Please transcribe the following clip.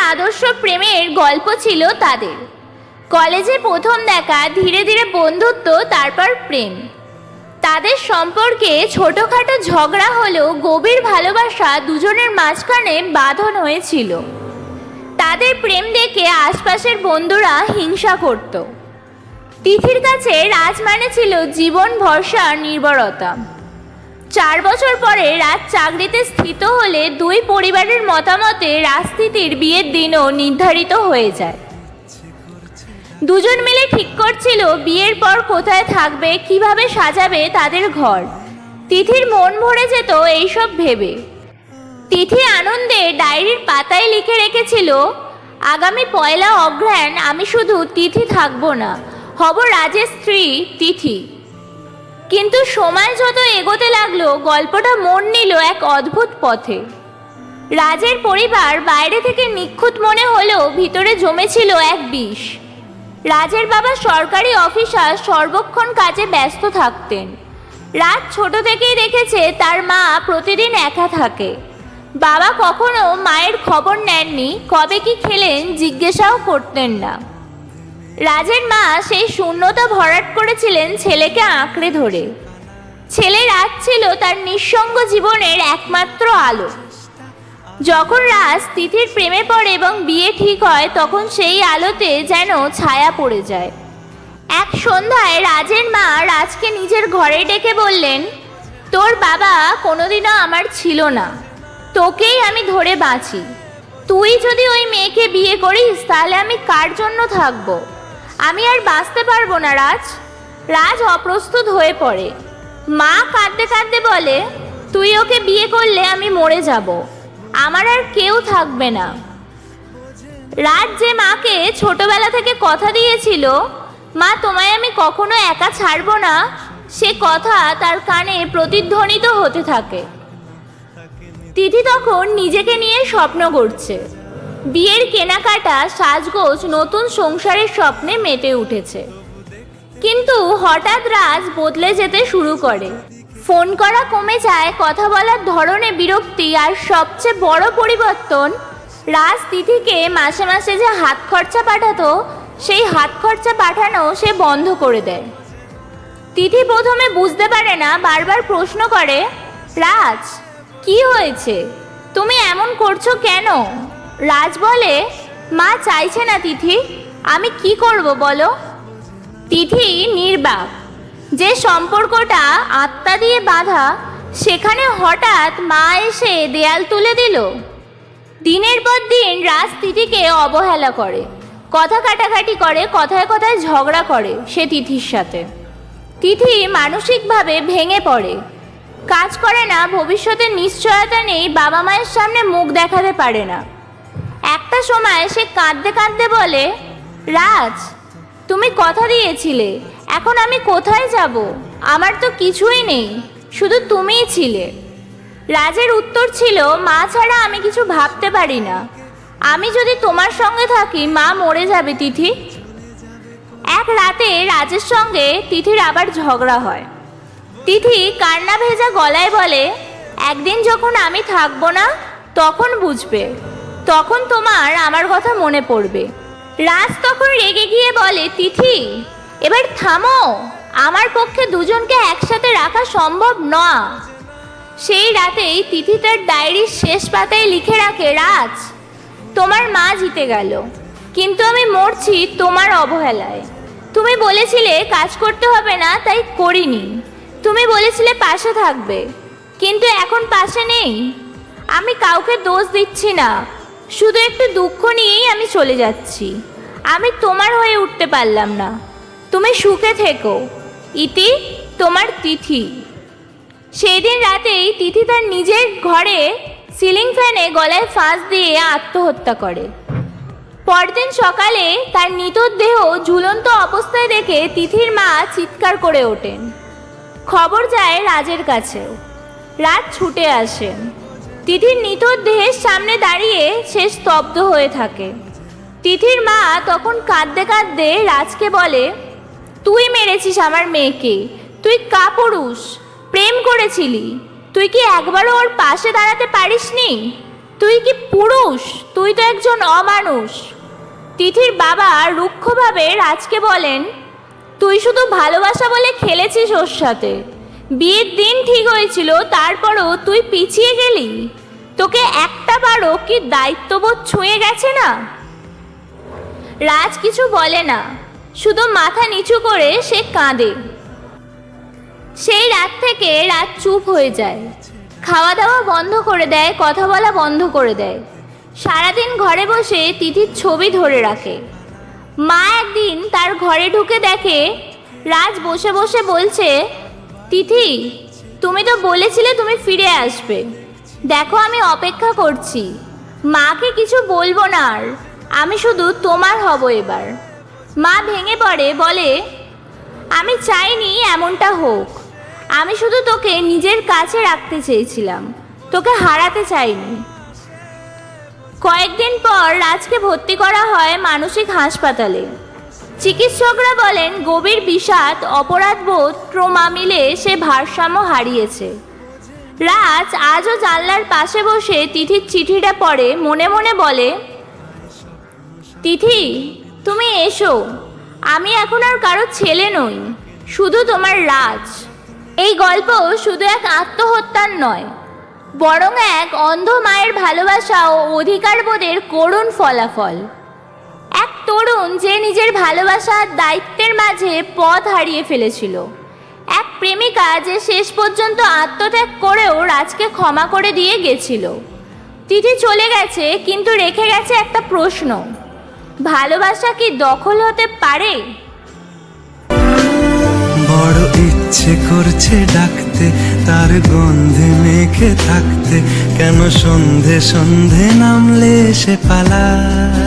আদর্শ প্রেমের গল্প ছিল তাদের। কলেজে প্রথম দেখা, ধীরে ধীরে বন্ধুত্ব, তারপর প্রেম। তাদের সম্পর্কে ছোটখাটো ঝগড়া হলেও গভীর ভালোবাসা দুজনের মাঝখানে বাঁধন হয়েছিল। তাদের প্রেম দেখে আশপাশের বন্ধুরা হিংসা করত। তিথির কাছে রাজ মানে ছিল জীবন, ভরসা, নির্ভরতা। 4 বছর পরে রাজ চাকরিতে স্থিত হলে দুই পরিবারের মতামতে রাজ তিথির বিয়ের দিনও নির্ধারিত হয়ে যায়। দুজন মিলে ঠিক করছিল বিয়ের পর কোথায় থাকবে, কিভাবে সাজাবে তাদের ঘর। তিথির মন ভরে যেত এইসব ভেবে। তিথি আনন্দে ডায়েরির পাতায় লিখে রেখেছিল, আগামী 1 অগ্রহায়ণ আমি শুধু তিথি থাকবো না, হব রাজের স্ত্রী তিথি। কিন্তু সময় যত এগোতে লাগলো গল্পটা মোড় নিল এক অদ্ভুত পথে। রাজের পরিবার বাইরে থেকে নিখুঁত মনে হলেও ভিতরে জমেছিল এক বিষ। রাজের বাবা সরকারি অফিসার, সর্বক্ষণ কাজে ব্যস্ত থাকতেন। রাজ ছোট থেকেই দেখেছে তার মা প্রতিদিন একা থাকে। বাবা কখনো মায়ের খবর নেননি, কবে কি খেলেন জিজ্ঞাসাও করতেন না। রাজের মা সেই শূন্যতা ভরাট করেছিলেন ছেলেকে আঁকড়ে ধরে। ছেলে রাজ ছিল তার নিঃসঙ্গ জীবনের একমাত্র আলো। যখন রাজ তিথির প্রেমে পড়ে এবং বিয়ে ঠিক হয়, তখন সেই আলোতে যেন ছায়া পড়ে যায়। এক সন্ধ্যায় রাজের মা রাজকে নিজের ঘরে ডেকে বললেন, তোর বাবা কোনোদিনও আমার ছিল না, তোকেই আমি ধরে বাঁচি। তুই যদি ওই মেয়েকে বিয়ে করিস তাহলে আমি কার জন্য থাকবো? আমি আর বাঁচতে পারবো না রাজ। রাজ অপ্রস্তুত হয়ে পড়ে। মা কাঁদতে কাঁদতে বলে, তুই ওকে বিয়ে করলে আমি মরে যাব, আমার আর কেউ থাকবে না। রাজ যে মাকে ছোটবেলা থেকে কথা দিয়েছিল, মা তোমায় আমি কখনো একা ছাড়বো না, সে কথা তার কানে প্রতিধ্বনিত হতে থাকে। তিথি তখন নিজেকে নিয়ে স্বপ্ন গড়ছে। বিয়ের কেনাকাটা, সাজগোজ, নতুন সংসারের স্বপ্নে মেতে উঠেছে। কিন্তু হঠাৎ রাজ বদলে যেতে শুরু করে। ফোন করা কমে যায়, কথা বলার ধরনে বিরক্তি, আর সবচেয়ে বড় পরিবর্তন, রাজ তিথিকে মাসে মাসে যে হাত খরচা পাঠাতো, সেই হাত খরচা পাঠানো সে বন্ধ করে দেয়। তিথি প্রথমে বুঝতে পারে না, বারবার প্রশ্ন করে, রাজ কি হয়েছে, তুমি এমন করছো কেন? রাজ বলে, মা চাইছে না তিথি, আমি কি করব বলো? তিথি নির্বাক। যে সম্পর্কটা আত্মা দিয়ে বাঁধা, সেখানে হঠাৎ মা এসে দেয়াল তুলে দিল। দিনের পর দিন রাজ তিথিকে অবহেলা করে, কথা কাটাকাটি করে, কথায় কথায় ঝগড়া করে সে তিথির সাথে। তিথি মানসিকভাবে ভেঙে পড়ে। কাজ করে না, ভবিষ্যতের নিশ্চয়তা নেই, বাবা মায়ের সামনে মুখ দেখাতে পারে না। একটা সময় সে কাঁদতে কাঁদতে বলে, রাজ তুমি কথা দিয়েছিলে, এখন আমি কোথায় যাব? আমার তো কিছুই নেই, শুধু তুমিই ছিলে। রাজের উত্তর ছিল, মা ছাড়া আমি কিছু ভাবতে পারি না, আমি যদি তোমার সঙ্গে থাকি মা মরে যাবে তিথি। এক রাতে রাজের সঙ্গে তিথির আবার ঝগড়া হয়। তিথি কান্না ভেজা গলায় বলে, একদিন যখন আমি থাকবো না তখন বুঝবে, তখন তোমার আমার কথা মনে পড়বে। রাজ তখন রেগে গিয়ে বলে, তিথি এবার থামো, আমার পক্ষে দুজনকে একসাথে রাখা সম্ভব না। সেই রাতেই তিথি তার ডায়েরির শেষ পাতায় লিখে রাখে, রাজ তোমার মা জিতে গেল, কিন্তু আমি মরছি তোমার অবহেলায়। তুমি বলেছিলে কাজ করতে হবে না, তাই করিনি। তুমি বলেছিলে পাশে থাকবে, কিন্তু এখন পাশে নেই। আমি কাউকে দোষ দিচ্ছি না, শুধু একটু দুঃখ নিয়েই আমি চলে যাচ্ছি। আমি তোমার হয়ে উঠতে পারলাম না, তুমি সুখে থেকো। ইতি, তোমার তিথি। সেই দিন রাতেই তিথি তার নিজের ঘরে সিলিং ফ্যানে গলায় ফাঁস দিয়ে আত্মহত্যা করে। পরদিন সকালে তার নিথর দেহ ঝুলন্ত অবস্থায় দেখে তিথির মা চিৎকার করে ওঠেন। খবর যায় রাজের কাছেও। রাজ ছুটে আসেন। তিথির নিথর দেহের সামনে দাঁড়িয়ে সে স্তব্ধ হয়ে থাকে। তিথির মা তখন কাঁদতে কাঁদতে রাজকে বলে, তুই মেরেছিস আমার মেয়েকে, তুই কাপুরুষ, প্রেম করেছিলি, তুই কি একবারও ওর পাশে দাঁড়াতে পারিসনি? তুই কি পুরুষ? তুই তো একজন অমানুষ। তিথির বাবা রুক্ষভাবে রাজকে বলেন, তুই শুধু ভালোবাসা বলে খেলেছিস ওর সাথে। বিয়ের দিন ঠিক হয়েছিল, তারপরও তুই পিছিয়ে গেলি। তোকে একটা বারও কি দায়িত্ববোধ ছুঁয়ে গেছে না? রাজ কিছু বলে না, শুধু মাথা নিচু করে সে কাঁদে। সেই রাত থেকে রাত চুপ হয়ে যায়, খাওয়া দাওয়া বন্ধ করে দেয়, কথা বলা বন্ধ করে দেয়। সারাদিন ঘরে বসে তিথির ছবি ধরে রাখে। মা একদিন তার ঘরে ঢুকে দেখে রাজ বসে বসে বলছে, তিথি, তুমি তো বলেছিলে তুমি ফিরে আসবে। দেখো আমি অপেক্ষা করছি। মাকে কিছু বলবো না আর, আমি শুধু তোমার হব এবার। মা ভেঙে পড়ে, বলে, আমি চাইনি এমনটা হোক। আমি শুধু তোকে নিজের কাছে রাখতে চেয়েছিলাম, তোকে হারাতে চাইনি। কয়েকদিন পর রাজকে ভর্তি করা হয় মানসিক হাসপাতালে। চিকিৎসকরা বলেন গভীর বিষাদ, অপরাধবোধ, ট্রমা মিলে সে ভারসাম্য হারিয়েছে। রাজ আজও জানলার পাশে বসে তিথির চিঠিটা পড়ে, মনে মনে বলে, তিথি, তুমি এসো। আমি এখন আর কারো ছেলে নই, শুধু তোমার রাজ। এই গল্প শুধু এক আত্মহত্যার নয়, বরং এক অন্ধ মায়ের ভালোবাসা ও অধিকারবোধের করুণ ফলাফল। এক তরুণ যে নিজের ভালোবাসার দায়িত্বের মাঝে পথ হারিয়ে ফেলেছিল। এক প্রেমিকা যে শেষ পর্যন্ত আত্মত্যাগ করেও রাজকে ক্ষমা করে দিয়ে গেছিল। তিথি চলে গেছে, কিন্তু রেখে গেছে একটা প্রশ্ন, ভালোবাসা কি দখল হতে পারে? বড় ইচ্ছে করছে ডাকতে, তার গন্ধে মেখে থাকতে, কেন সন্ধে সন্ধে নামলে সে পালায়।